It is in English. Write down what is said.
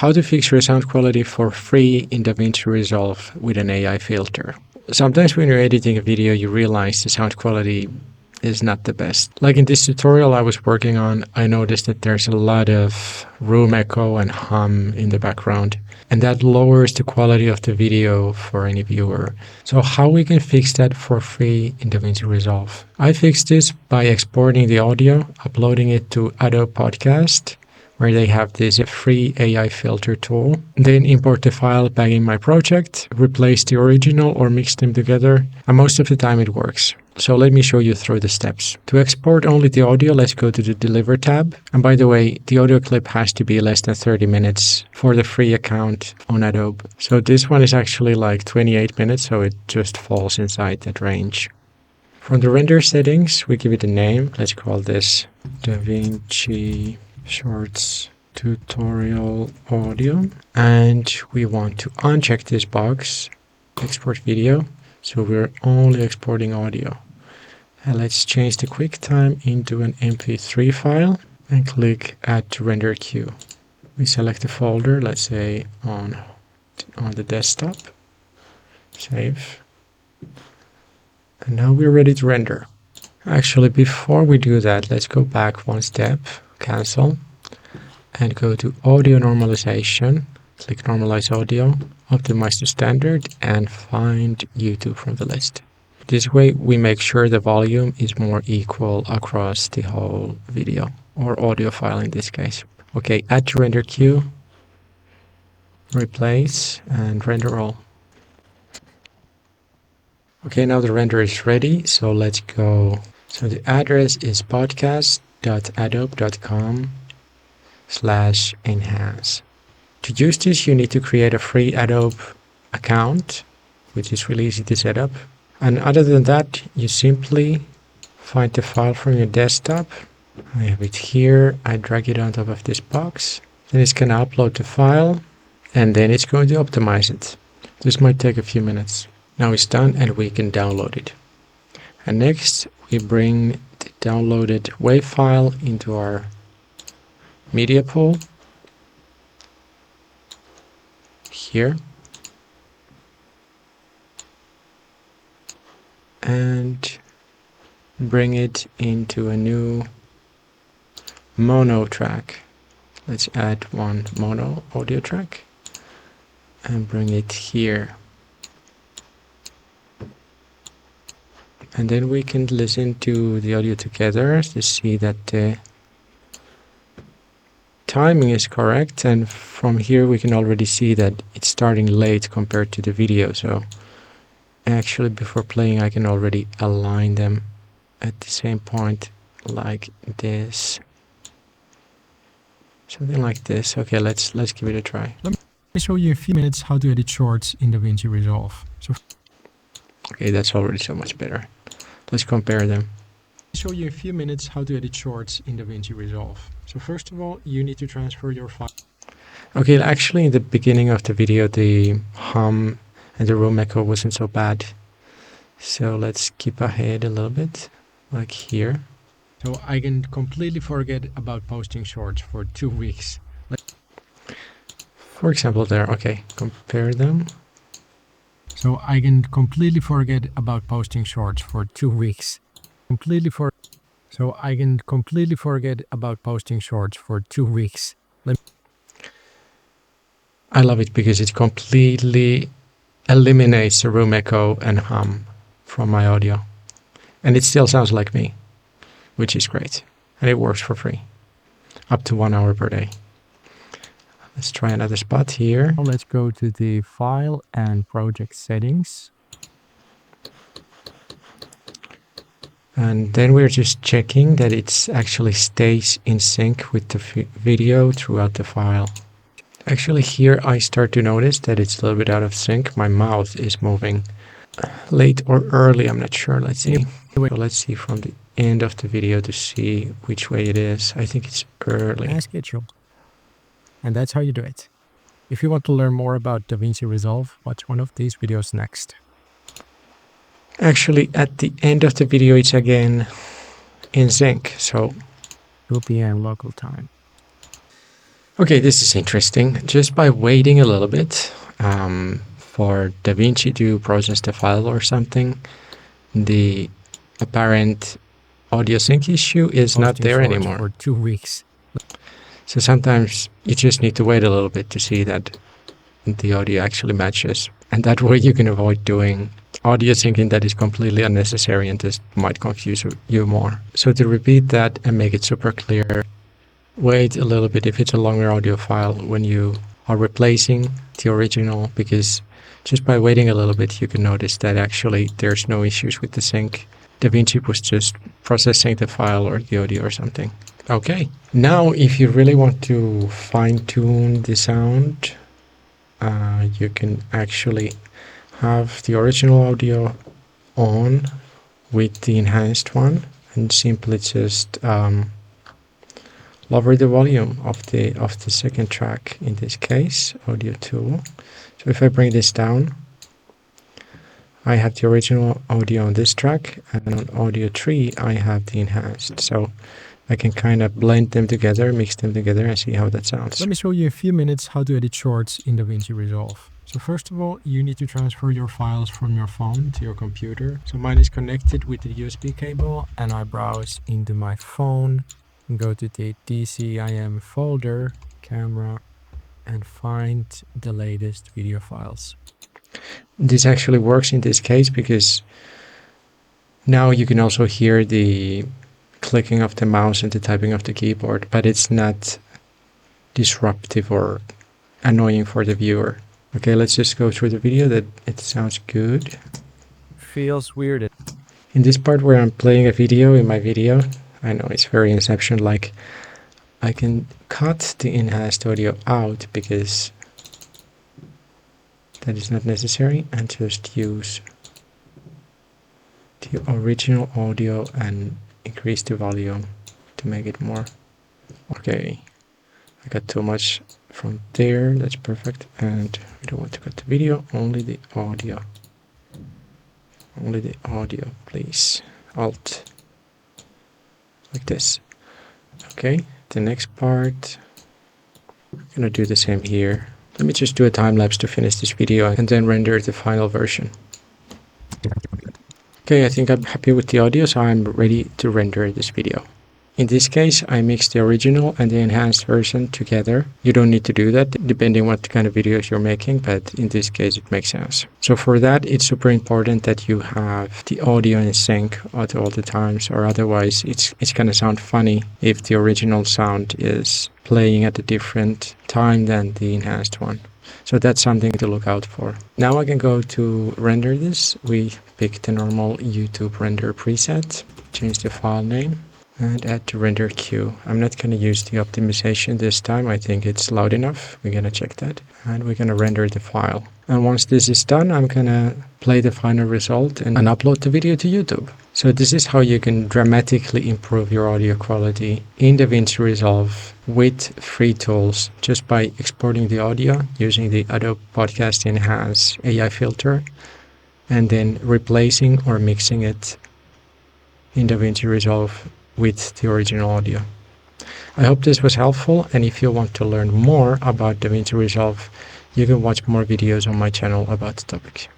How to fix your sound quality for free in DaVinci Resolve with an AI filter. Sometimes when you're editing a video, you realize the sound quality is not the best. Like in this tutorial I was working on, I noticed that there's a lot of room echo and hum in the background, and that lowers the quality of the video for any viewer. So how we can fix that for free in DaVinci Resolve? I fixed this by exporting the audio, uploading it to Adobe Podcast, where they have this free AI filter tool. Then import the file back in my project, replace the original or mix them together, and most of the time it works. So let me show you through the steps. To export only the audio, let's go to the Deliver tab. And by the way, the audio clip has to be less than 30 minutes for the free account on Adobe. So this one is actually like 28 minutes, so it just falls inside that range. From the render settings, we give it a name. Let's call this DaVinci Shorts Tutorial Audio. And we want to uncheck this box, Export Video. So we're only exporting audio. And let's change the QuickTime into an MP3 file and click Add to Render Queue. We select the folder, let's say on the desktop. Save. And now we're ready to render. Actually, before we do that, let's go back one step, cancel, and go to Audio Normalization. Click Normalize Audio, optimize to standard, and find YouTube from the list. This way we make sure the volume is more equal across the whole video, or audio file in this case. Okay, add to render queue, replace, and render all. Okay, now the render is ready, so let's go. So the address is podcast.adobe.com/enhance. To use this, you need to create a free Adobe account, which is really easy to set up. And other than that, you simply find the file from your desktop. I have it here. I drag it on top of this box. Then it's going to upload the file, and then it's going to optimize it. This might take a few minutes. Now it's done, and we can download it. And next, we bring the downloaded WAV file into our media pool. Here, and bring it into a new mono track. Let's add one mono audio track and bring it here. And then we can listen to the audio together to see that the timing is correct, and from here we can already see that it's starting late compared to the video. So actually before playing I can already align them at the same point like this, something like this. Okay, let's give it a try. Let me show you in a few minutes how to edit shorts in DaVinci Resolve. Okay, that's already so much better. Let's compare them. Show you in a few minutes how to edit shorts in DaVinci Resolve. So first of all, you need to transfer your file. Okay, actually in the beginning of the video, the hum and the room echo wasn't so bad. So let's skip ahead a little bit, like here. So I can completely forget about posting shorts for 2 weeks. For example there, okay, compare them. So I can completely forget about posting shorts for 2 weeks. So I can completely forget about posting shorts for 2 weeks. I love it because it completely eliminates the room echo and hum from my audio. And it still sounds like me, which is great. And it works for free, up to 1 hour per day. Let's try another spot here. Now let's go to the File and Project Settings. And then we're just checking that it actually stays in sync with the video throughout the file. Actually here I start to notice that it's a little bit out of sync. My mouth is moving late or early, I'm not sure. Let's see. So let's see from the end of the video to see which way it is. I think it's early. As scheduled. And that's how you do it. If you want to learn more about DaVinci Resolve, watch one of these videos next. Actually, at the end of the video, it's again in sync, so 2 p.m. local time. Okay, this is interesting. Just by waiting a little bit for DaVinci to process the file or something, the apparent audio sync issue is not Posting there shorts anymore. for 2 weeks. So sometimes you just need to wait a little bit to see that the audio actually matches. And that way you can avoid doing audio syncing that is completely unnecessary and just might confuse you more. So to repeat that and make it super clear, wait a little bit if it's a longer audio file when you are replacing the original, because just by waiting a little bit, you can notice that actually there's no issues with the sync. DaVinci was just processing the file or the audio or something. Okay, now if you really want to fine-tune the sound, you can actually have the original audio on with the enhanced one and simply just lower the volume of the second track, in this case audio 2. So if I bring this down, I have the original audio on this track, and on audio 3 I have the enhanced. So I can kind of blend them together, mix them together, and see how that sounds. Let me show you in a few minutes how to edit shorts in DaVinci Resolve. So first of all, you need to transfer your files from your phone to your computer. So mine is connected with the USB cable, and I browse into my phone and go to the DCIM folder, camera, and find the latest video files. This actually works in this case because now you can also hear the clicking of the mouse and the typing of the keyboard, but it's not disruptive or annoying for the viewer. Okay, let's just go through the video. That it sounds good. Feels weird. In this part where I'm playing a video in my video, I know it's very Inception-like, I can cut the enhanced audio out because that is not necessary, and just use the original audio and increase the volume to make it more. Okay, I got too much from there. That's perfect. And we don't want to cut the video, only the audio. Only the audio, please. Alt. Like this. Okay, the next part, I'm gonna do the same here. Let me just do a time lapse to finish this video and then render the final version. Okay, I think I'm happy with the audio, so I'm ready to render this video. In this case, I mixed the original and the enhanced version together. You don't need to do that depending what kind of videos you're making, but in this case it makes sense. So for that, it's super important that you have the audio in sync at all the times, or otherwise it's gonna sound funny if the original sound is playing at a different time than the enhanced one. So that's something to look out for. Now I can go to render this. We pick the normal YouTube render preset, change the file name, and add the render queue. I'm not going to use the optimization this time. I think it's loud enough. We're going to check that. And we're going to render the file. And once this is done, I'm going to play the final result and upload the video to YouTube. So this is how you can dramatically improve your audio quality in DaVinci Resolve with free tools, just by exporting the audio using the Adobe Podcast AI filter, and then replacing or mixing it in DaVinci Resolve with the original audio. I hope this was helpful, and if you want to learn more about DaVinci Resolve, you can watch more videos on my channel about the topic.